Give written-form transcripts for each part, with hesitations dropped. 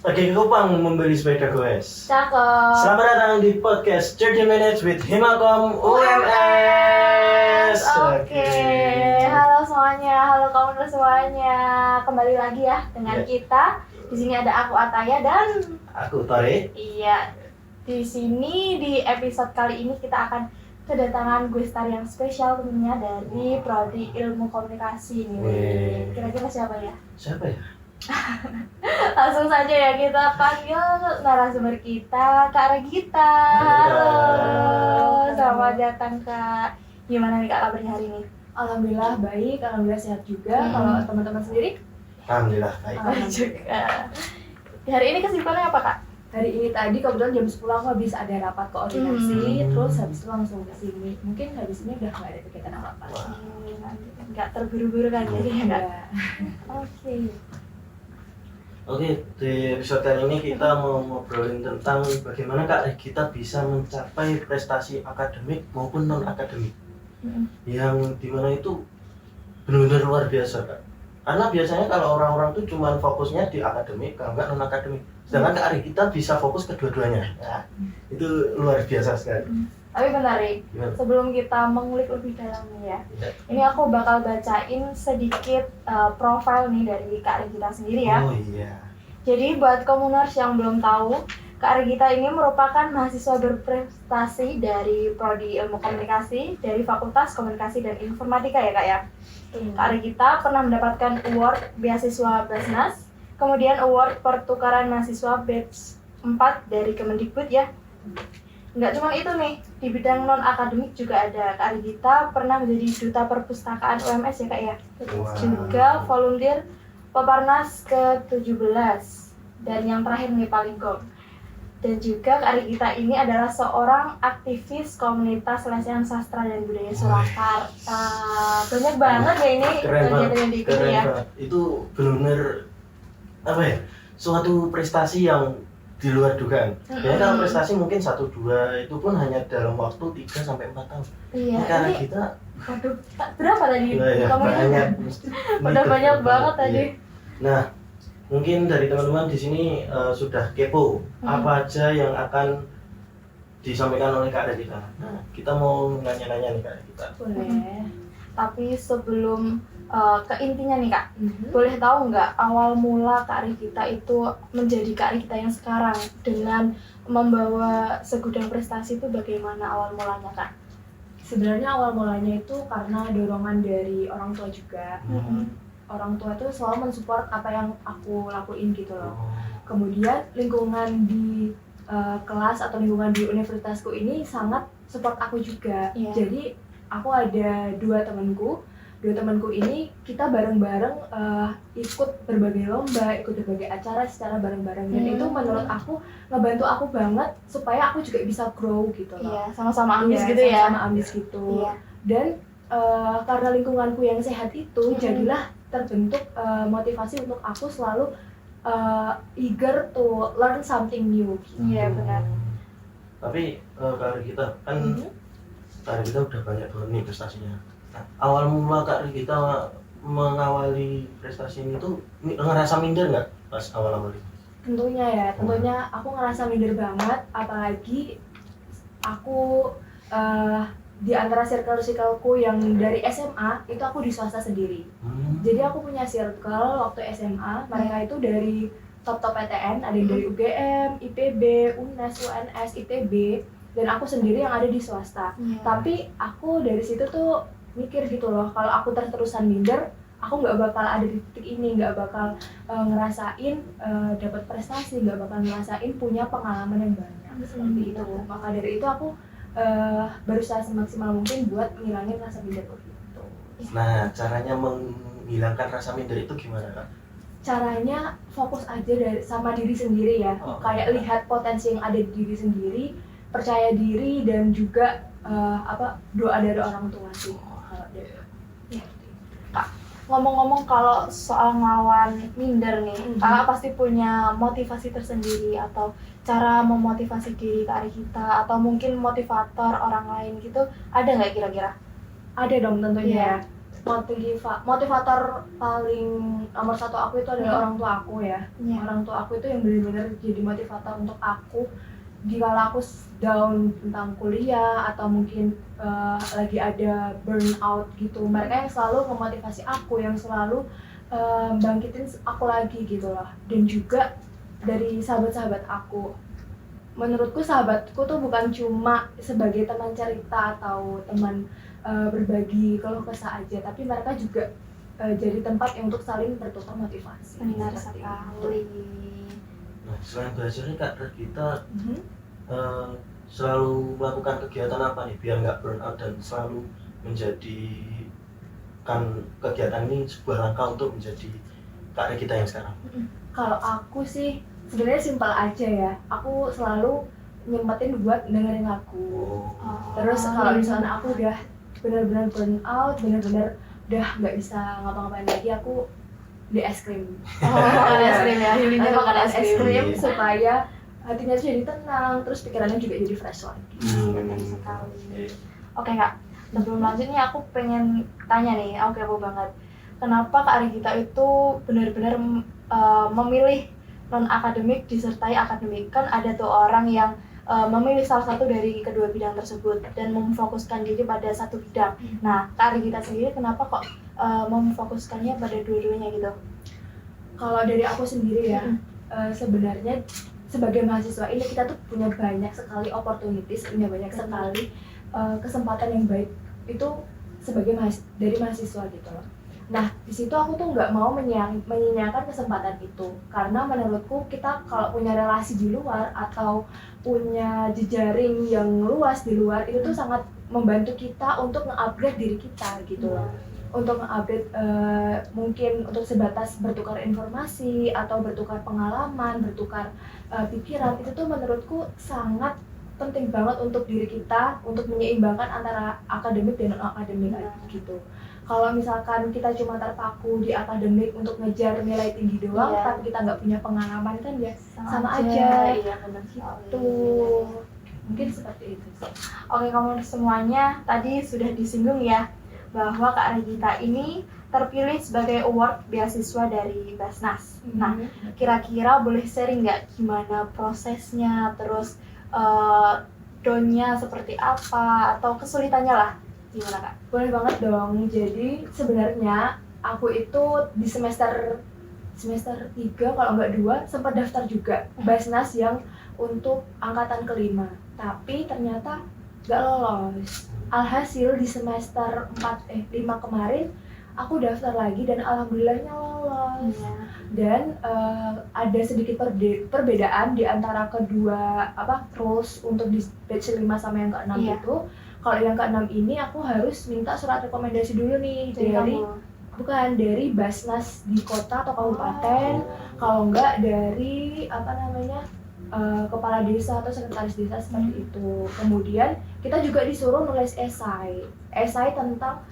Lagi kupang membeli sepeda goes. Cakep. Selamat datang di podcast 30 Minutes with Himakom UMS. Oke. Halo semuanya, halo kawan semuanya. Kembali lagi ya dengan kita. Di sini ada aku Ataya dan Aku Tore. iya. Di sini di episode kali ini kita akan kedatangan guestar yang spesial tentunya dari Prodi Ilmu Komunikasi nih. Wih. Kira-kira siapa ya? Siapa ya? Langsung saja ya kita panggil narasumber kita, Kak Regita. Halo. Halo, selamat datang Kak. Gimana nih Kak kabarnya hari ini? Alhamdulillah baik, alhamdulillah sehat juga. Kalau teman-teman sendiri? Alhamdulillah baik. Baik juga. Di hari ini kesibukannya apa Kak? Hari ini tadi kebetulan jam 10 aku habis ada rapat koordinasi, Hmm. terus habis itu langsung ke sini. Mungkin habis ini udah nggak ada kegiatan apa-apa. Wah. Nggak terburu-buru kan jadi ya Kak? Enggak. Oke. Oke, di episode kali ini kita mau ngobrolin tentang bagaimana Kak Regita bisa mencapai prestasi akademik maupun non akademik. Yang dimana itu benar-benar luar biasa Kak. Karena biasanya kalau orang-orang tuh cuma fokusnya di akademik, kalau nggak non akademik. Sedangkan Kak Regita bisa fokus kedua-duanya. Nah, itu luar biasa sekali. Tapi benar Rik, Gimana? sebelum kita mengulik lebih dalam nih ya, Ya. ini aku bakal bacain sedikit profil nih dari Kak Regita sendiri ya. Oh iya. Jadi buat komuners yang belum tahu, Kak Regita ini merupakan mahasiswa berprestasi dari Prodi Ilmu Komunikasi dari Fakultas Komunikasi dan Informatika ya Kak ya. Kak Regita pernah mendapatkan award beasiswa Basnas, kemudian award pertukaran mahasiswa batch 4 dari Kemendikbud ya. Nggak cuma itu nih, di bidang non akademik juga ada. Kak Regita pernah menjadi duta perpustakaan UMS ya Kak ya. Wah. Juga volunteer Peparnas ke-17 dan yang terakhir nih paling gong. Dan juga Kak Regita ini adalah seorang aktivis komunitas lesehan sastra dan budaya Surakarta. Banyak banget ya ini Keren kegiatan banget. yang diikuti Keren ya. banget. Itu benar-benar apa ya? Suatu prestasi yang di luar dugaan. Ya kalau prestasi mungkin 1-2 itu pun hanya dalam waktu 3 sampai 4 tahun. Iya, Karena ini kita waduh, berapa tadi? ya, Kamu banyak. udah banyak banget tadi. Iya. Nah, mungkin dari teman-teman di sini sudah kepo apa aja yang akan disampaikan oleh Kak Regita. Nah, kita mau nanya-nanya nih Kak Regita. Boleh. Tapi sebelum ke intinya nih Kak, Mhm. boleh tahu nggak awal mula Kak Regita itu menjadi Kak Regita yang sekarang dengan membawa segudang prestasi itu bagaimana awal mulanya Kak? Sebenarnya awal mulanya itu karena dorongan dari orang tua juga. Orang tua tuh selalu mensupport apa yang aku lakuin gitu loh. Kemudian lingkungan di kelas atau lingkungan di universitasku ini sangat support aku juga. Iya. Jadi aku ada dua temanku ini kita bareng-bareng ikut berbagai lomba, ikut berbagai acara secara bareng-bareng, dan itu menurut aku ngebantu aku banget supaya aku juga bisa grow gitu loh. Iya, sama-sama ambis Iya, gitu ya. sama-sama ambis gitu. Iya. Dan karena lingkunganku yang sehat itu, jadilah terbentuk motivasi untuk aku selalu eager to learn something new. Iya, benar. Tapi Kak Regita kan Kak Regita udah banyak banget nih prestasinya. Nah, awal mula Kak Regita mengawali prestasi ini tuh ngerasa minder nggak pas awal-awal itu? Tentunya aku ngerasa minder banget, apalagi aku di antara circle-circleku yang dari SMA itu aku di swasta sendiri. Jadi aku punya circle waktu SMA, mereka itu dari top-top PTN, ada yang dari UGM, IPB, UNES, UNS, ITB, dan aku sendiri yang ada di swasta. Iya. Tapi aku dari situ tuh mikir gitu loh, kalau aku terus-terusan minder, aku nggak bakal ada di titik ini, nggak bakal ngerasain dapat prestasi, nggak bakal ngerasain punya pengalaman yang banyak seperti itu. Maka dari itu aku berusaha semaksimal mungkin buat ngilangin rasa minder itu. Nah, caranya menghilangkan rasa minder itu gimana Kak? Caranya fokus aja sama diri sendiri ya, Oh. kayak lihat potensi yang ada di diri sendiri, percaya diri, dan juga doa dari orang tua sih kalau dari Ngomong-ngomong kalau soal ngelawan minder nih, kakak pasti punya motivasi tersendiri atau cara memotivasi diri Kak Regita atau mungkin motivator orang lain gitu, ada nggak kira-kira? ada dong tentunya. Motivator paling nomor satu aku itu adalah orang tua aku ya. Orang tua aku itu yang benar-benar jadi motivator untuk aku jika aku down tentang kuliah atau mungkin lagi ada burnout gitu. Mereka yang selalu memotivasi aku, yang selalu bangkitin aku lagi gitu loh. Dan juga dari sahabat-sahabat aku, menurutku sahabatku tuh bukan cuma sebagai teman cerita atau teman berbagi kalau kesah aja, tapi mereka juga jadi tempat yang untuk saling bertukar motivasi. Benar sekali. Nah, selain belajar nih Kak Regita selalu melakukan kegiatan apa nih biar nggak burn out dan selalu menjadikan kegiatan ini sebuah langkah untuk menjadi Kak Regita yang sekarang? Kalau aku sih sebenarnya simpel aja ya. Aku selalu nyempetin buat dengerin lagu. Terus kalau misalnya aku udah benar-benar burn out, benar-benar udah nggak bisa ngapa-ngapain lagi, aku beli es krim. Makan es krim ya, healingnya makan es krim. Supaya hatinya tuh jadi tenang, terus pikirannya juga jadi fresh lagi. Benar sekali. Oke Kak, sebelum lanjut nih aku pengen tanya nih, aku kepo banget. Kenapa Kak Regita itu benar-benar memilih non-akademik disertai akademik? Kan ada tuh orang yang memilih salah satu dari kedua bidang tersebut dan memfokuskan diri pada satu bidang. Nah, Kak Regita sendiri kenapa kok memfokuskannya pada dua-duanya gitu? Kalau dari aku sendiri ya, sebenarnya sebagai mahasiswa ini kita tuh punya banyak sekali opportunities, punya banyak sekali kesempatan yang baik itu sebagai dari mahasiswa gitu loh. Nah, di situ aku tuh nggak mau menyia-nyiakan kesempatan itu, karena menurutku kita kalau punya relasi di luar atau punya jejaring yang luas di luar itu tuh sangat membantu kita untuk nge-upgrade diri kita gitu loh. Untuk nge-upgrade mungkin untuk sebatas bertukar informasi atau bertukar pengalaman, bertukar pikiran, itu tuh menurutku sangat penting banget untuk diri kita untuk menyeimbangkan antara akademik dan non-akademik gitu. Kalau misalkan kita cuma terpaku di akademik untuk ngejar nilai tinggi doang, tapi kita nggak punya pengalaman kan ya sama aja. Iya, benar gitu. Mungkin seperti itu sih. Oke, kamu semuanya tadi sudah disinggung ya bahwa Kak Regita ini terpilih sebagai award beasiswa dari Basnas. Nah, kira-kira boleh sharing nggak gimana prosesnya, terus downnya seperti apa, atau kesulitannya lah, gimana Kak? Boleh banget dong. Jadi sebenarnya aku itu di semester 3 kalau nggak 2 sempat daftar juga Basnas yang untuk angkatan kelima, tapi ternyata nggak lolos. Alhasil di semester 5 kemarin aku daftar lagi dan alhamdulillahnya lolos. Dan ada sedikit perbedaan di antara kedua rules untuk di batch 5 sama yang ke-6 itu. Kalau yang ke-6 ini aku harus minta surat rekomendasi dulu nih dari Basnas di kota atau kabupaten, kalau enggak dari kepala desa atau sekretaris desa seperti itu. Kemudian kita juga disuruh nulis esai tentang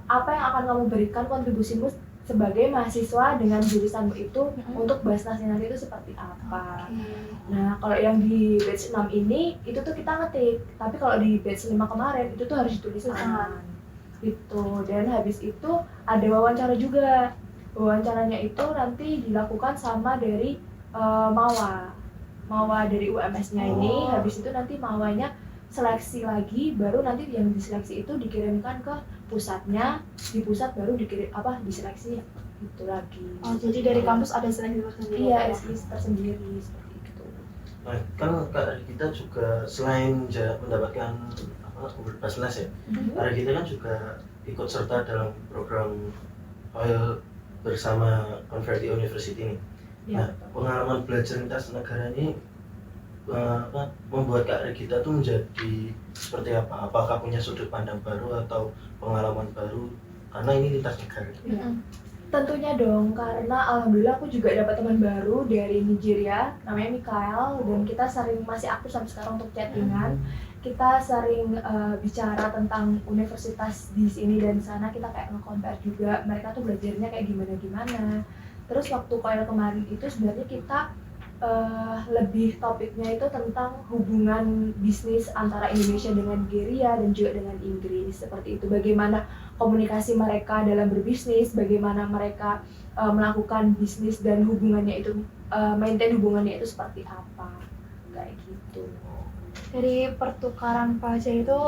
apa yang akan kamu berikan kontribusimu sebagai mahasiswa dengan jurusanmu itu untuk Basnasnya nanti itu seperti apa. Nah, kalau yang di batch 6 ini itu tuh kita ngetik, tapi kalau di batch 5 kemarin itu tuh harus ditulis tangan gitu. Dan habis itu ada wawancara juga. Wawancaranya itu nanti dilakukan sama dari Mawa dari UMS-nya ini. Habis itu nanti Mawanya seleksi lagi, baru nanti yang diseleksi itu dikirimkan ke pusatnya, di pusat baru diseleksi itu lagi. Jadi dari kampus ada seleksi tersendiri? Iya, seleksi tersendiri seperti itu. Nah, kan Kak Regita juga selain mendapatkan Basnas ya, Kak Regita kan juga ikut serta dalam program bersama Converti University ini. Nah, pengalaman belajar lintas negara ini membuat Kak Regita tuh menjadi seperti apa? Apakah punya sudut pandang baru atau pengalaman baru? Karena ini lintas negara. Tentunya dong, karena alhamdulillah aku juga dapat teman baru dari Nigeria, namanya Mikael, dan kita masih aktif sampai sekarang untuk chattingan. kita sering bicara tentang universitas di sini dan sana, kita kayak nge-compare juga mereka tuh belajarnya kayak gimana. Terus waktu KOL kemarin itu sebenarnya kita lebih topiknya itu tentang hubungan bisnis antara Indonesia dengan Nigeria dan juga dengan Inggris, seperti itu. Bagaimana komunikasi mereka dalam berbisnis, bagaimana mereka melakukan bisnis dan hubungannya itu, maintain hubungannya itu seperti apa, kayak gitu. Dari pertukaran pelajar itu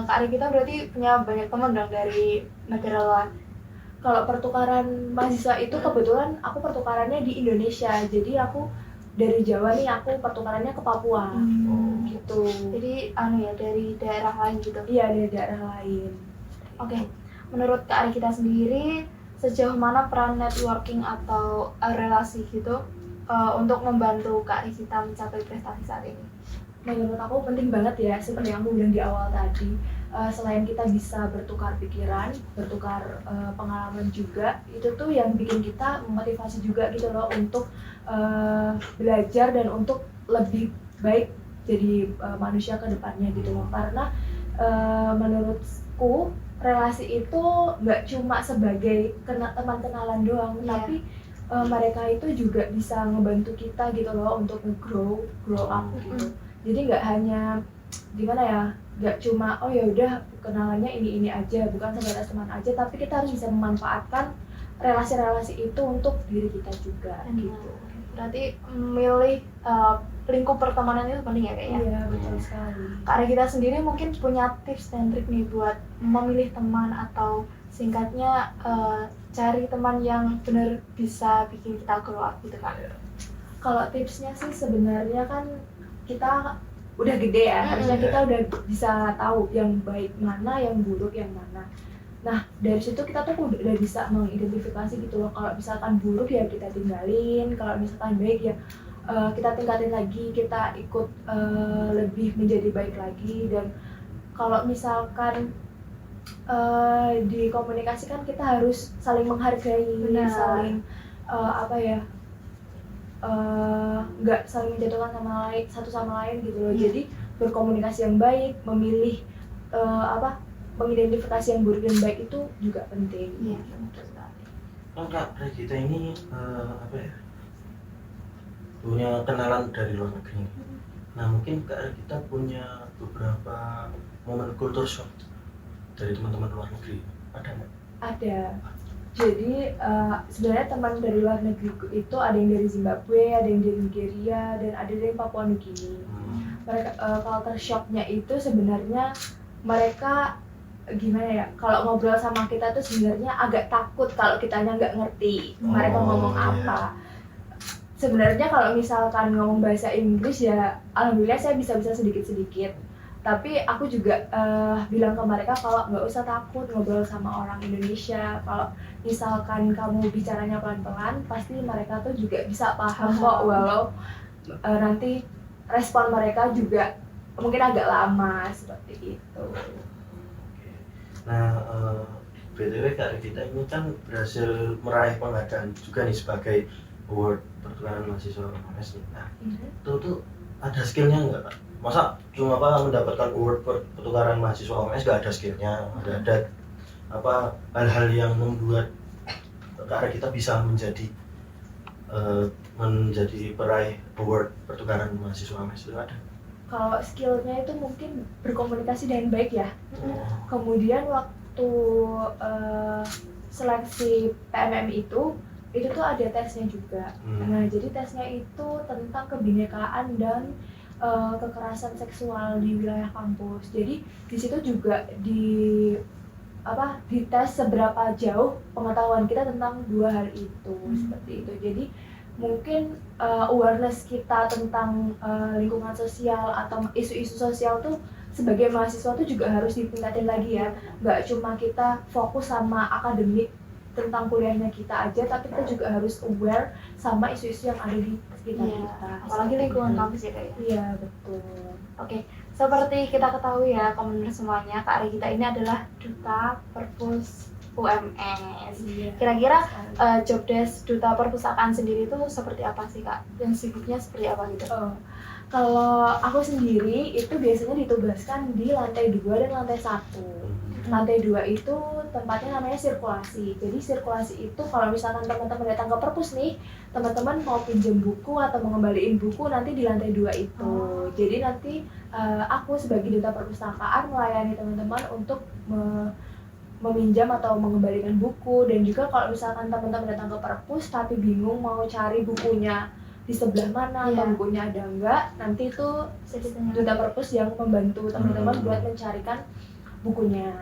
Kak Regita berarti punya banyak teman dong dari negara luar. Kalau pertukaran mahasiswa itu kebetulan aku pertukarannya di Indonesia, jadi aku dari Jawa nih, aku pertukarannya ke Papua gitu. Jadi dari daerah lain gitu. Iya, dari daerah lain. Oke. Menurut Kak Regita sendiri, sejauh mana peran networking atau relasi gitu untuk membantu Kak Regita mencapai prestasi saat ini? Menurut aku penting banget ya, seperti yang aku bilang di awal tadi. Selain kita bisa bertukar pikiran, bertukar pengalaman juga, itu tuh yang bikin kita memotivasi juga gitu loh untuk belajar dan untuk lebih baik jadi manusia ke depannya gitu loh. Karena menurutku relasi itu nggak cuma sebagai teman kenalan doang, tapi mereka itu juga bisa ngebantu kita gitu loh untuk grow up gitu. Jadi nggak hanya gimana ya, nggak cuma oh ya udah kenalannya ini aja, bukan sebatas teman aja, tapi kita harus bisa memanfaatkan relasi-relasi itu untuk diri kita juga gitu. Berarti memilih lingkup pertemanan itu penting ya kayaknya. Iya, betul sekali. Kak Regita sendiri mungkin punya tips dan trik nih buat memilih teman, atau singkatnya cari teman yang benar bisa bikin kita grow up gitu kan. Kalau tipsnya sih sebenarnya kan kita udah gede ya, harusnya kita udah bisa tahu yang baik mana, yang buruk yang mana. Nah, dari situ kita tuh udah bisa mengidentifikasi gitu loh. Kalau misalkan buruk ya kita tinggalin, kalau misalkan baik ya kita tingkatin lagi, kita ikut lebih menjadi baik lagi. Dan kalau misalkan di komunikasi kan kita harus saling menghargai, saling nggak saling menjatuhkan satu sama lain gitu loh. Jadi berkomunikasi yang baik, memilih mengidentifikasi yang buruk dan baik itu juga penting. Iya. Kan Kak Regita ini punya kenalan dari luar negeri. Nah mungkin Kak Regita punya beberapa momen culture shock dari teman-teman luar negeri, ada nggak? Ada. Jadi sebenarnya teman dari luar negeri itu ada yang dari Zimbabwe, ada yang dari Nigeria, dan ada dari Papua Nugini. Mereka culture shocknya itu sebenarnya mereka gimana ya? Kalau ngobrol sama kita tuh sebenarnya agak takut kalau kitanya nggak ngerti mereka ngomong apa. Sebenarnya kalau misalkan ngomong bahasa Inggris ya, alhamdulillah saya bisa-bisa sedikit-sedikit. Tapi aku juga bilang ke mereka kalau nggak usah takut ngobrol sama orang Indonesia. Kalau misalkan kamu bicaranya pelan-pelan, pasti mereka tuh juga bisa paham kok, walau nanti respon mereka juga mungkin agak lama seperti itu. Nah, BTW Kak Regita ini kan berhasil meraih penghargaan juga nih sebagai award pertukaran mahasiswa UMS nih. Nah, itu tuh ada skillnya nggak Kak? Masa cuma mendapatkan award pertukaran mahasiswa UMS nggak ada skillnya? Ada hal-hal yang membuat Kak Regita bisa menjadi peraih award pertukaran mahasiswa UMS itu ada? Kalau skillnya itu mungkin berkomunikasi dengan baik ya. Kemudian waktu seleksi PMM itu tuh ada tesnya juga. Nah, jadi tesnya itu tentang kebinekaan dan kekerasan seksual di wilayah kampus. Jadi di situ juga dites seberapa jauh pengetahuan kita tentang dua hal itu, seperti itu. Jadi mungkin awareness kita tentang lingkungan sosial atau isu-isu sosial tuh sebagai mahasiswa tuh juga harus ditingkatin lagi ya. Nggak cuma kita fokus sama akademik tentang kuliahnya kita aja, tapi kita juga harus aware sama isu-isu yang ada di sekitar kita. Apalagi lingkungan kampus ya Kak? Iya, betul. Oke, seperti kita ketahui ya teman-teman semuanya, Kak Regita ini adalah Duta Perpus UMS. Kira-kira job desk Duta Perpustakaan sendiri itu seperti apa sih Kak? Dan sibuknya seperti apa gitu? Kalau aku sendiri itu biasanya ditugaskan di lantai 2 dan lantai 1. Lantai 2 itu tempatnya namanya sirkulasi. Jadi sirkulasi itu kalau misalkan teman-teman datang ke perpus nih, teman-teman mau pinjam buku atau mau ngembaliin buku nanti di lantai 2 itu. Jadi nanti aku sebagai duta perpustakaan melayani teman-teman untuk meminjam atau mengembalikan buku. Dan juga kalau misalkan teman-teman datang ke perpus tapi bingung mau cari bukunya di sebelah mana atau bukunya ada enggak, nanti itu duta perpus yang membantu teman-teman buat mencarikan bukunya.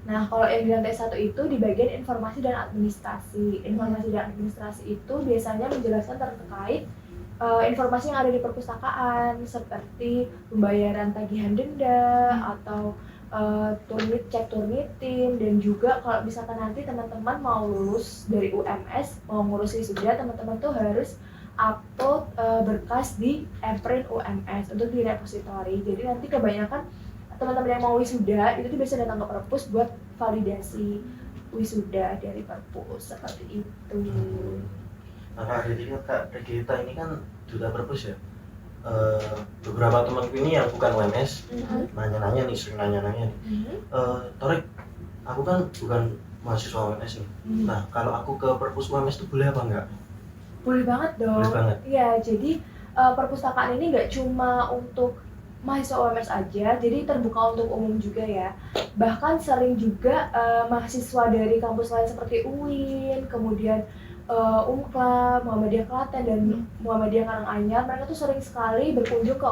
Nah, kalau yang di lantai 1 itu di bagian informasi dan administrasi. Informasi dan administrasi itu biasanya menjelaskan terkait informasi yang ada di perpustakaan seperti pembayaran tagihan denda atau cek turnitin, dan juga kalau misalkan nanti teman-teman mau lulus dari UMS, mau ngurus wisuda, teman-teman tuh harus upload berkas di Eprint UMS untuk di repository. Jadi nanti kebanyakan teman-teman yang mau wisuda itu tuh biasa datang ke perpus buat validasi wisuda dari perpus seperti itu. Nah, jadi Kak Regita ini kan duta perpus ya. Beberapa temanku ini yang bukan UMS nanya-nanya nih, sering nanya-nanya nih. Torik, aku kan bukan mahasiswa UMS nih. Nah, kalau aku ke perpus UMS itu boleh apa enggak? Boleh banget dong. Boleh banget. Iya, jadi perpustakaan ini nggak cuma untuk mahasiswa UMS aja, jadi terbuka untuk umum juga ya. Bahkan sering juga mahasiswa dari kampus lain seperti UIN, kemudian UMKLA, Muhammadiyah Klaten, dan Muhammadiyah Karanganyar, mereka tuh sering sekali berkunjung ke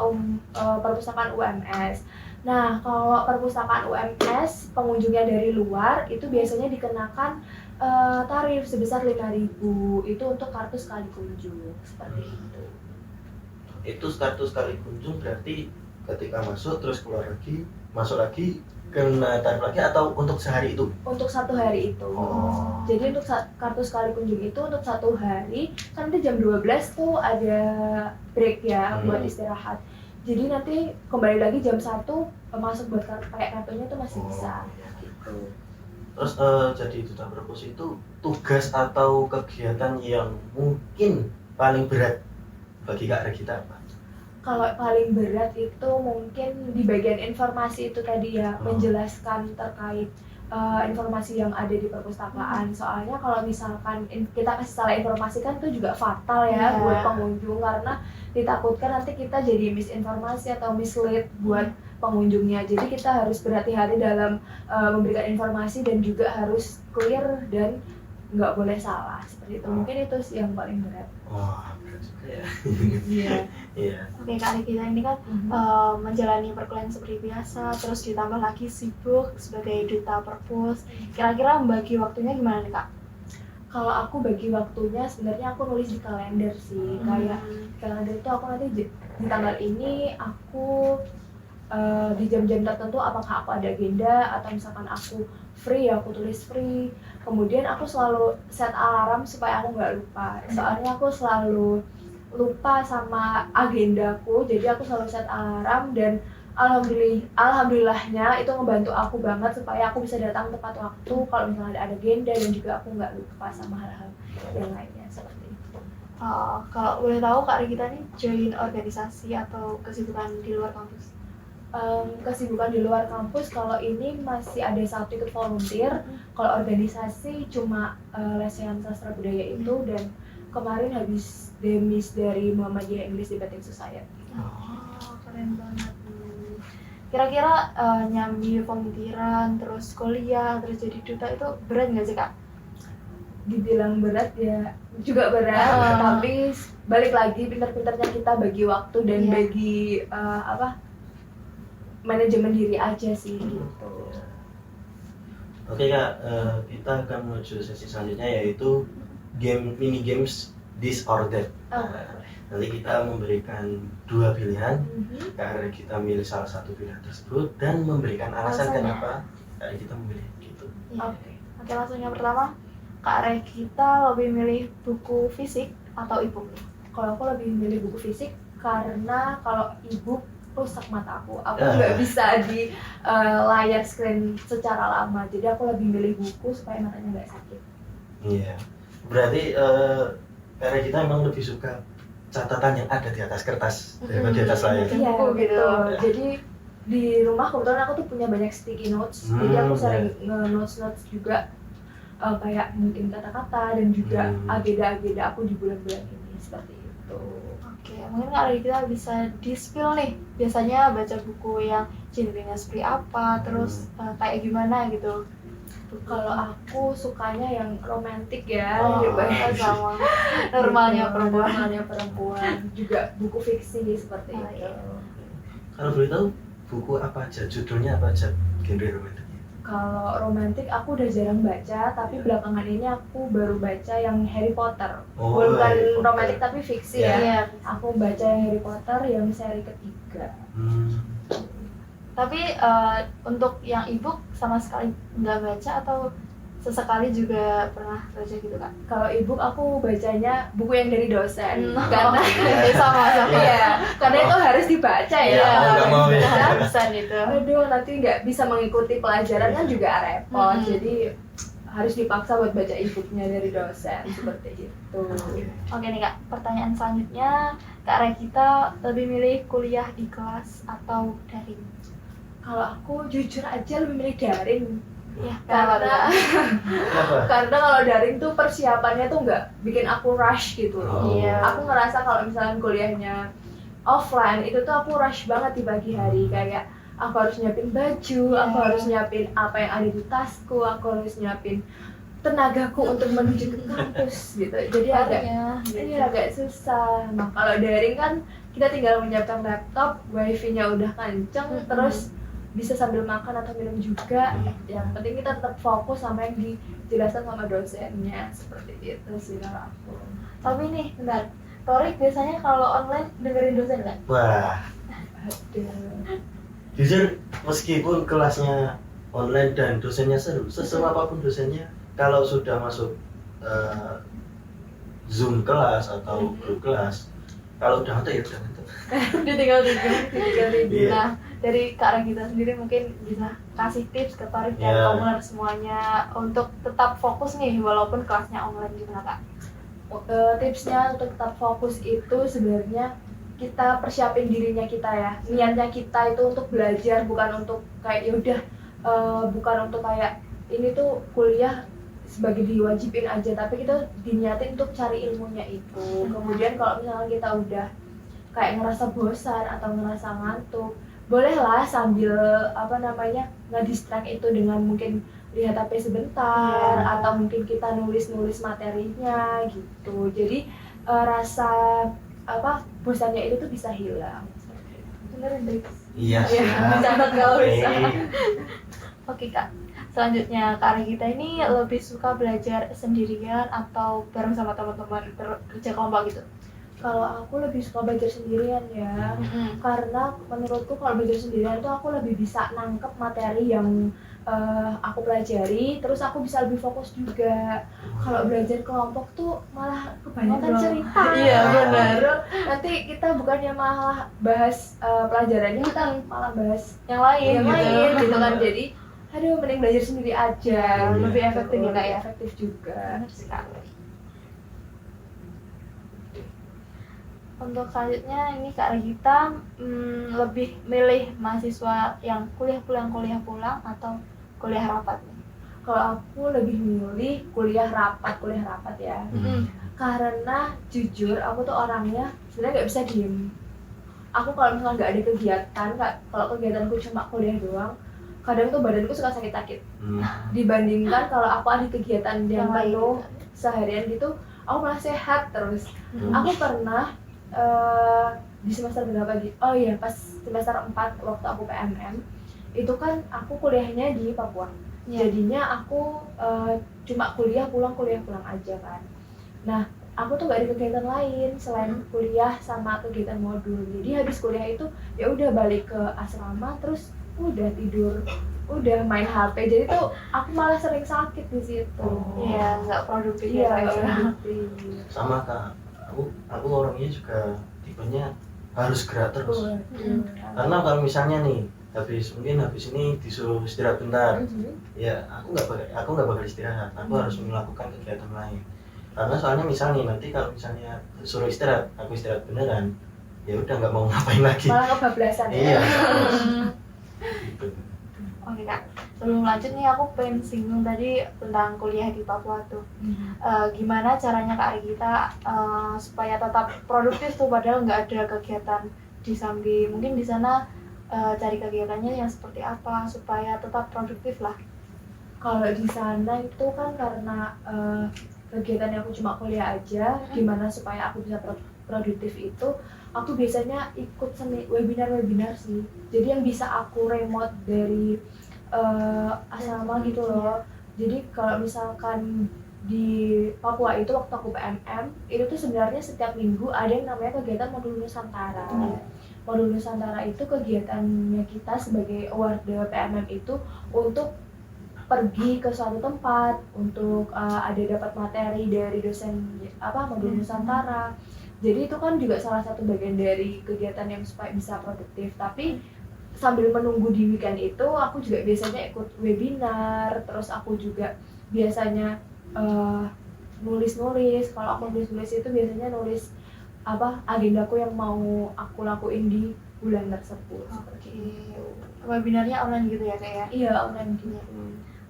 perpustakaan UMS. Nah, kalau perpustakaan UMS pengunjungnya dari luar itu biasanya dikenakan tarif sebesar 5.000 itu untuk kartu sekali kunjung seperti itu. Itu kartu sekali kunjung berarti ketika masuk terus keluar lagi, masuk lagi kena tarif lagi atau untuk sehari itu? Untuk 1 hari itu. Jadi untuk kartu sekali kunjung itu untuk 1 hari, kan nanti jam 12 tuh ada break ya buat istirahat. Jadi nanti kembali lagi jam 1 masuk buat pakai kartunya tuh masih bisa gitu. Terus jadi duta perpus itu tugas atau kegiatan yang mungkin paling berat bagi Kak Regita apa? Kalau paling berat itu mungkin di bagian informasi itu tadi ya, menjelaskan terkait informasi yang ada di perpustakaan. Soalnya kalau misalkan kita kasih salah informasi kan itu juga fatal ya buat pengunjung, karena ditakutkan nanti kita jadi misinformasi atau mislead buat pengunjungnya. Jadi kita harus berhati-hati dalam memberikan informasi dan juga harus clear dan nggak boleh salah seperti itu. Mungkin itu sih yang paling berat. Wah, berat juga ya. Iya. Oke, Kak Regita ini kan menjalani perkuliahan seperti biasa, terus ditambah lagi sibuk sebagai duta perpus. Kira-kira membagi waktunya gimana nih, Kak? Kalau aku bagi waktunya sebenarnya aku nulis di kalender sih. Kayak kalender itu aku nanti di tanggal ini aku di jam-jam tertentu apakah aku ada agenda, atau misalkan aku free ya aku tulis free. Kemudian aku selalu set alarm supaya aku nggak lupa. Soalnya aku selalu lupa sama agendaku, jadi aku selalu set alarm, dan alhamdulillahnya itu ngebantu aku banget supaya aku bisa datang tepat waktu kalau misalnya ada agenda, dan juga aku nggak lupa sama hal-hal yang lainnya seperti itu. Kalau boleh tahu Kak Regita ini join organisasi atau kesibukan di luar kampus? Kesibukan di luar kampus kalau ini masih ada 1 ikut volunteer. Kalau organisasi cuma lesehan sastra budaya itu, dan kemarin habis demis dari Muhammadiyah English Debating Society. Keren banget. Kira-kira nyambi volunteeran, terus kuliah, terus jadi duta itu berat nggak sih, Kak? Dibilang berat ya juga berat, tapi balik lagi pintar-pintarnya kita bagi waktu dan bagi manajemen diri aja sih gitu. Oke Kak, kita akan menuju sesi selanjutnya yaitu mini games this or that. Nanti kita memberikan 2 pilihan, Kak Regita milih salah satu pilihan tersebut dan memberikan alasan kenapa Kak Regita memilih gitu. Oke, langsung yang pertama, Kak Regita lebih milih buku fisik atau e-book? Kalau aku lebih milih buku fisik karena kalau e-book rusak mata aku nggak bisa di layar screen secara lama, jadi aku lebih milih buku supaya matanya nggak sakit. Iya, berarti Kak Regita emang lebih suka catatan yang ada di atas kertas daripada di atas layar. Buku Iya gitu. betul. Jadi di rumah kebetulan aku tuh punya banyak sticky notes, jadi aku sering nge-notes juga kayak mungkin kata-kata dan juga agenda-agenda aku di bulan-bulan ini seperti itu. Oke, mungkin kalau kita bisa di-spill nih, biasanya baca buku yang genrenya seperti apa, terus kayak gimana gitu. Kalau aku sukanya yang romantis ya, Sama normalnya perempuan. normalnya perempuan, juga buku fiksi seperti Oh, itu. iya. Kalau boleh tahu buku apa aja, judulnya apa aja genre romantis? Kalau romantis aku udah jarang baca, tapi belakangan ini aku baru baca yang Harry Potter. Oh, Bukan Harry Potter. romantis tapi fiksi ya. Iya. Aku baca yang Harry Potter yang seri ketiga. Tapi untuk yang ebook sama sekali nggak baca atau sesekali juga pernah baca gitu Kak? Kalau ebook aku bacanya buku yang dari dosen, karena sama iya, karena itu harus dibaca ya. Iya, mau nggak mau ya. Pesan itu. Aduh, nanti nggak bisa mengikuti pelajaran kan juga repot, jadi harus dipaksa buat baca ebooknya dari dosen seperti itu. Oke nih Kak, pertanyaan selanjutnya Kak Regita lebih milih kuliah di kelas atau daring? Kalau aku jujur aja lebih milih daring. Ya, Karena Kenapa? karena kalau daring tuh persiapannya tuh nggak bikin aku rush gitu loh. Iya. Aku ngerasa kalau misalnya kuliahnya offline itu tuh aku rush banget di pagi hari, kayak aku harus nyiapin baju, aku harus nyiapin apa yang ada di tasku, aku harus nyiapin tenagaku untuk menuju ke kampus gitu. Jadi agak susah. Nah, kalau daring kan kita tinggal menyiapkan laptop, wifi-nya udah kenceng, terus bisa sambil makan atau minum juga. Yang penting kita tetap fokus sama yang dijelaskan sama dosennya, seperti itu sih kalau aku. Tapi nih, bentar. Torik biasanya kalau online dengerin dosen nggak? Wah, Aduh. jujur meskipun kelasnya online dan dosennya seru apapun dosennya, kalau sudah masuk Zoom kelas atau grup kelas, kalau udah ngantuk ya udah ngantuk. Ditinggal tidur. Iya. Nah, dari Kak Regita sendiri mungkin bisa kasih tips ke Torik dan Iya. Komuner semuanya untuk tetap fokus nih walaupun kelasnya online gimana Kak? Tipsnya untuk tetap fokus itu sebenarnya kita persiapin dirinya kita ya, niatnya kita itu untuk belajar, bukan untuk kayak yaudah bukan untuk kayak ini tuh kuliah sebagai diwajibin aja, tapi kita diniatin untuk cari ilmunya itu. Kemudian kalau misalnya kita udah kayak ngerasa bosan atau ngerasa ngantuk, bolehlah sambil nge-distract itu dengan mungkin lihat HP sebentar, atau mungkin kita nulis materinya gitu. Jadi rasa bosannya itu tuh bisa hilang. Beneran deh. Iya. Dicatat kalau bisa. Oke Kak, selanjutnya Kak Regita ini lebih suka belajar sendirian atau bareng sama teman-teman kerja kelompok gitu? Kalau aku lebih suka belajar sendirian ya, karena menurutku kalau belajar sendirian tuh aku lebih bisa nangkep materi yang aku pelajari, terus aku bisa lebih fokus juga. Kalau belajar kelompok tuh malah kebanyakan cerita. Iya, benar. Nanti kita bukannya malah bahas pelajarannya, kita malah bahas Yang lain yang gitu. lain gitu kan. Jadi aduh, mending belajar sendiri aja, Lebih efektif ya, Kak, ya? efektif juga. Benar sekali. Untuk selanjutnya ini Kak Regita lebih milih mahasiswa yang kuliah pulang atau kuliah rapat nih? Kalau aku lebih milih kuliah rapat ya. Karena jujur aku tuh orangnya sebenarnya nggak bisa diem. Aku kalau misalnya nggak ada kegiatan, kalau kegiatanku cuma kuliah doang, kadang tuh badanku suka sakit-sakit. Dibandingkan kalau aku ada kegiatan yang penuh seharian gitu, aku malah sehat terus. Aku pernah di semester berapa gitu? Oh iya, pas semester 4 waktu aku PMM, itu kan aku kuliahnya di Papua. Jadinya aku cuma kuliah pulang aja kan. Nah, aku tuh gak ada kegiatan lain selain kuliah sama kegiatan modul. Jadi habis kuliah itu ya udah balik ke asrama, terus udah tidur, udah main HP. Jadi tuh aku malah sering sakit di situ. Iya, nggak produktif Iya, ya. nggak produktif. Sama Kak, aku orangnya juga tipenya harus gerak terus. Karena kalau misalnya nih habis ini disuruh istirahat bentar, ya aku nggak bakal istirahat, aku harus melakukan kegiatan lain. Karena soalnya misalnya nanti kalau misalnya suruh istirahat, aku istirahat beneran, ya udah nggak mau ngapain lagi. Malah kebablasan Iya. ya. Gitu. Oke kak, sebelum lanjut nih aku pengen singgung tadi tentang kuliah di Papua tuh. Gimana caranya Kak Regita supaya tetap produktif tuh padahal nggak ada kegiatan di samping, mungkin di sana cari kegiatannya yang seperti apa supaya tetap produktif lah. Kalau di sana itu kan karena kegiatannya aku cuma kuliah aja, gimana supaya aku bisa produktif itu, aku biasanya ikut webinar sih. Jadi yang bisa aku remote dari asrama gitu loh. Jadi kalau misalkan di Papua itu waktu aku PMM, itu tuh sebenarnya setiap minggu ada yang namanya kegiatan modul Nusantara. Modul Nusantara itu kegiatannya kita sebagai award PMM itu untuk pergi ke suatu tempat untuk ada dapat materi dari dosen modul Nusantara. Jadi itu kan juga salah satu bagian dari kegiatan yang supaya bisa produktif. Tapi sambil menunggu di weekend itu aku juga biasanya ikut webinar, terus aku juga biasanya nulis-nulis. Kalau aku nulis itu biasanya nulis agendaku yang mau aku lakuin di bulan tersebut. Oke. Webinarnya online gitu ya Kak ya? Iya, online gitu.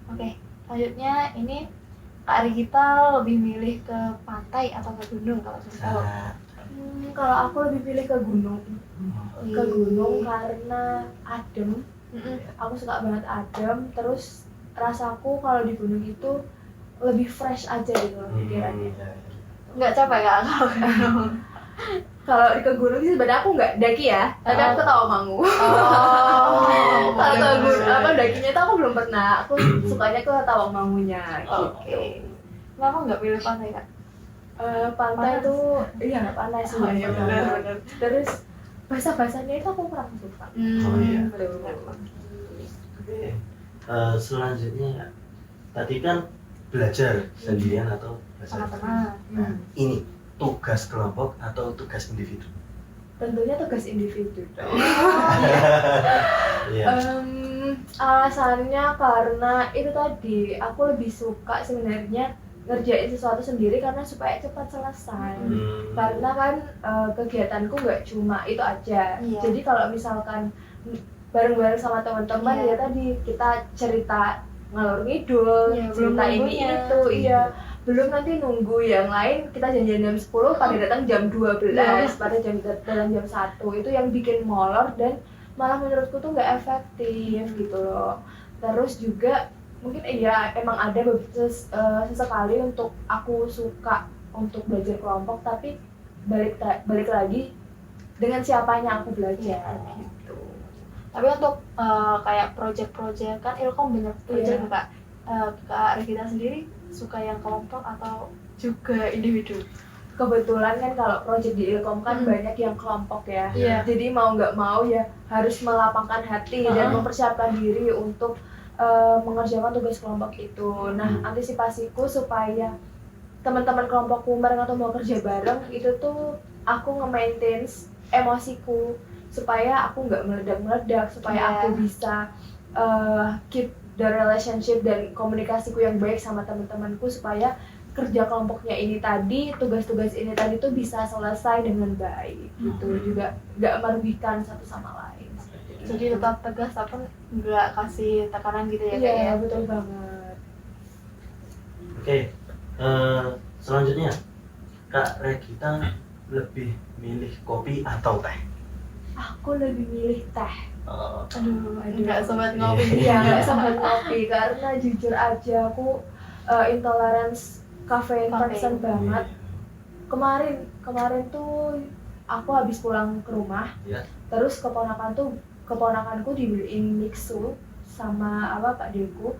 Oke, selanjutnya ini Kak Regita lebih milih ke pantai atau ke gunung kalau saya tahu? Kalau aku lebih pilih ke gunung. Ke gunung karena adem. Aku suka banget adem. Terus rasaku kalau di gunung itu lebih fresh aja gitu loh pikirannya. Nggak capek Kak kalau ke gunung? Kalau ke gunung sih sebenarnya aku nggak daki ya, tapi aku ke Tawamangu. Kalau ke gunung dakinya itu aku belum pernah. Aku sukanya ke Tawamangunya gitu. Oke. Kenapa nggak pilih pantai Kak? Pantai Panas. itu iya panas sih. Iya benar. Terus basah-basahnya itu aku kurang suka. Oh, iya. Benar. Oke. Selanjutnya tadi kan belajar sendirian atau belajar Sama teman. Nah, ini tugas kelompok atau tugas individu? Tentunya tugas individu dong. Iya. Alasannya karena itu tadi aku lebih suka sebenarnya ngerjain sesuatu sendiri karena supaya cepat selesai. Karena kan kegiatanku nggak cuma itu aja. Iya. Jadi kalau misalkan bareng-bareng sama teman-teman Iya. ya tadi kita cerita ngalor ngidul, Iya, cerita belum ini nunggunya. itu, iya. Belum nanti nunggu yang lain, kita janjian jam 10 pada datang jam 12, pada datang jam 1. Itu yang bikin molor dan malah menurutku tuh nggak efektif gitu loh. Terus juga mungkin emang ada sesekali untuk aku suka untuk belajar kelompok, tapi balik lagi dengan siapanya aku belajar gitu. Tapi untuk kayak project-project kan Ilkom banyak project Iya. Kak. Kak Regita sendiri suka yang kelompok atau juga individu? Kebetulan kan kalau project di Ilkom kan banyak yang kelompok ya. Iya. Jadi mau nggak mau ya harus melapangkan hati dan mempersiapkan diri untuk mengerjakan tugas kelompok itu. Nah, antisipasiku supaya teman-teman kelompokku mereka tuh mau kerja bareng itu tuh aku nge-maintain emosiku supaya aku nggak meledak-meledak, supaya aku bisa keep the relationship dan komunikasiku yang baik sama teman-temanku supaya kerja kelompoknya ini tadi, tugas-tugas ini tadi tuh bisa selesai dengan baik gitu, juga nggak merugikan satu sama lain. Jadi tetap tegas tapi nggak kasih tekanan gitu ya Iya, Kak ya? betul banget. Oke. Selanjutnya Kak Regita lebih milih kopi atau teh? Aku lebih milih teh. Aduh, nggak sobat ngopi. Iya, nggak sempat kopi karena jujur aja aku intolerance caffeine person banget. Kemarin tuh aku habis pulang ke rumah, terus keponakanku dibeliin mixu sama Pak Deku.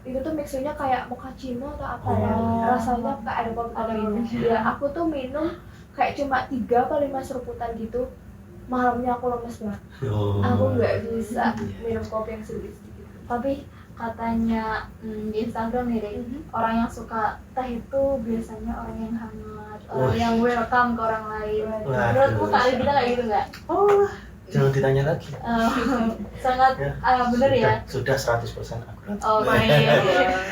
Itu tuh mixunya kayak mochaccino atau apa ya, rasanya kayak ada kopi-kopinya. Ya aku tuh minum kayak cuma 3 atau 5 seruputan gitu. Malamnya aku lemes banget. Aku nggak bisa minum kopi yang sedikit-sedikit. Tapi katanya di Instagram nih Rek, orang yang suka teh itu biasanya orang yang hangat, orang yang welcome ke orang lain. Menurutmu Kak Regita kayak gitu nggak? Jangan ditanya lagi. Sangat bener ya? Sudah 100% akurat. Oh baik.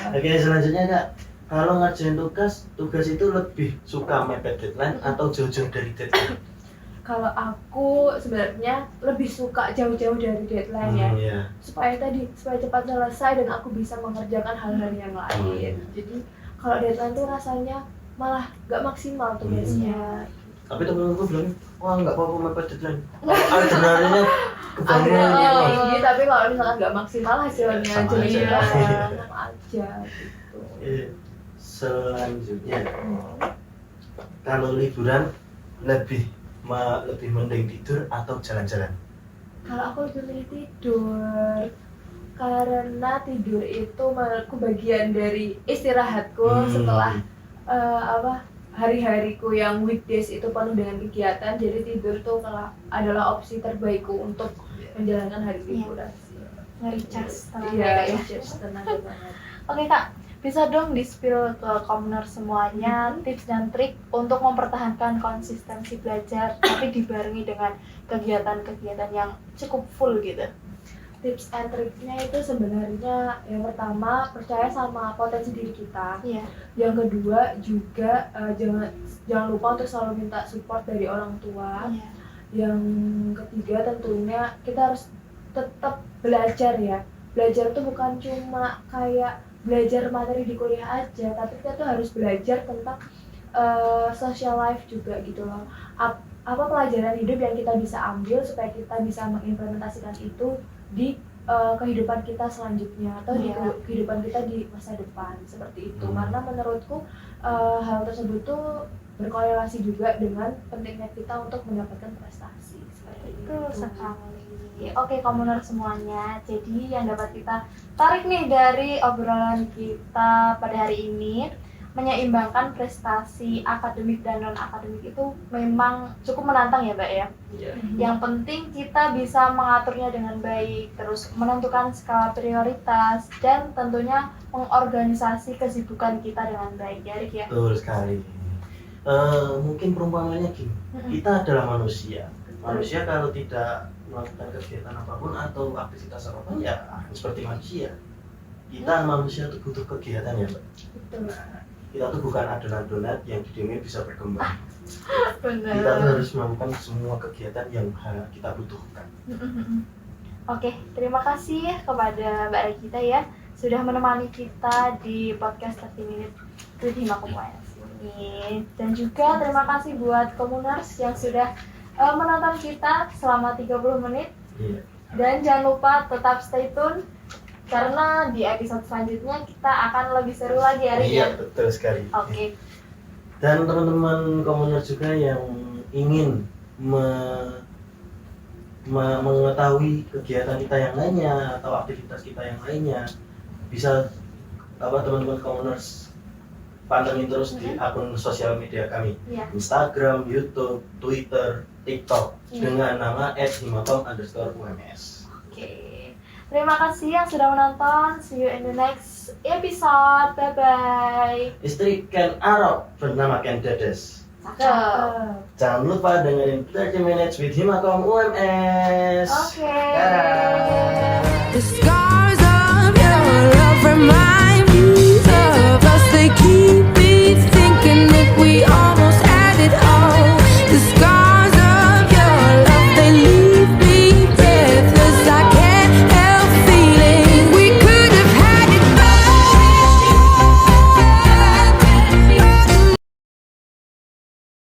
Oke, selanjutnya Kak, kalau ngerjain tugas itu lebih suka mepet deadline atau jauh-jauh dari deadline? Kalau aku sebenarnya lebih suka jauh-jauh dari deadline ya. Iya. Supaya cepat selesai dan aku bisa mengerjakan hal-hal yang lain. Jadi kalau deadline tuh rasanya malah gak maksimal tugasnya. Tapi temen-temenku bilang, wah nggak apa-apa mepet deadline. Adrenalinnya kebanyakan. Agak tinggi, tapi kalau misalkan gak maksimal hasilnya Sama jadi aja. sama aja gitu. Selanjutnya, kalau liburan lebih mending tidur atau jalan-jalan? Kalau aku lebih milih tidur karena tidur itu menurutku bagian dari istirahatku setelah hari-hariku yang weekdays itu penuh dengan kegiatan. Jadi tidur tuh adalah opsi terbaikku untuk menjalankan hari liburan. Nge-recharge tenaga. Iya, ya. recharge tenaga banget. Oke Kak, bisa dong di-spill ke Commoners semuanya tips dan trik untuk mempertahankan konsistensi belajar tapi dibarengi dengan kegiatan-kegiatan yang cukup full gitu. Tips and triknya itu sebenarnya yang pertama percaya sama potensi diri kita. Iya. Yang kedua juga jangan lupa untuk selalu minta support dari orang tua. Iya. Yang ketiga tentunya kita harus tetap belajar ya. Belajar tuh bukan cuma kayak belajar materi di kuliah aja, tapi kita tuh harus belajar tentang social life juga gitu loh. Apa pelajaran hidup yang kita bisa ambil supaya kita bisa mengimplementasikan itu di kehidupan kita selanjutnya atau di kehidupan kita di masa depan seperti itu. Karena menurutku hal tersebut tuh berkorelasi juga dengan pentingnya kita untuk mendapatkan prestasi seperti itu. Betul sekali. Oke, Commoners semuanya. Jadi yang dapat kita tarik nih dari obrolan kita pada hari ini, menyeimbangkan prestasi akademik dan non akademik itu memang cukup menantang ya Mbak ya. Iya. Yang penting kita bisa mengaturnya dengan baik, terus menentukan skala prioritas dan tentunya mengorganisasi kesibukan kita dengan baik ya Rik ya. Betul sekali. Mungkin perumpamannya gini, kita adalah manusia. Manusia kalau tidak melakukan kegiatan apapun atau aktivitas apapun ya akan seperti manusia. Kita manusia itu butuh kegiatan ya Mbak. Betul. Kita tuh bukan adonan-adonan yang didiamin bisa berkembang. Benar. Kita tuh harus melakukan semua kegiatan yang kita butuhkan. Oke, terima kasih kepada Mbak Regita ya sudah menemani kita di podcast 30 Minute with Himakom UNS ini. Dan juga terima kasih buat Commoners yang sudah menonton kita selama 30 menit. Iya. Dan jangan lupa tetap stay tune karena di episode selanjutnya kita akan lebih seru lagi hari ini. Iya, betul sekali. Oke. Dan teman-teman Commoners juga yang ingin mengetahui kegiatan kita yang lainnya atau aktivitas kita yang lainnya, bisa teman-teman Commoners pantengin terus di akun sosial media kami, Instagram, YouTube, Twitter, TikTok dengan nama @himakom_UMS. Oke. Terima kasih yang sudah menonton. See you in the next episode. Bye bye. Istri Ken Arok bernama Ken Dedes. Cakep. Jangan lupa dengerin 30 Minutes with Himakom UMS. Oke. Dadah. The sky